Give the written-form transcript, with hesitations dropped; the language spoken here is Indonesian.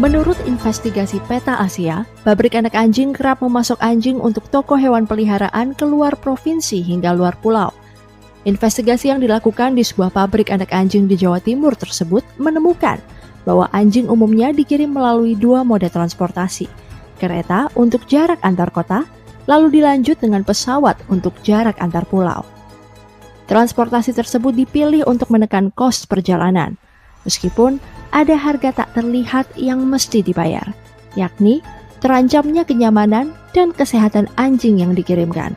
Menurut investigasi Peta Asia, pabrik anak anjing kerap memasok anjing untuk toko hewan peliharaan ke luar provinsi hingga luar pulau. Investigasi yang dilakukan di sebuah pabrik anak anjing di Jawa Timur tersebut menemukan bahwa anjing umumnya dikirim melalui dua moda transportasi, kereta untuk jarak antar kota, lalu dilanjut dengan pesawat untuk jarak antar pulau. Transportasi tersebut dipilih untuk menekan kos perjalanan, meskipun ada harga tak terlihat yang mesti dibayar, yakni terancamnya kenyamanan dan kesehatan anjing yang dikirimkan.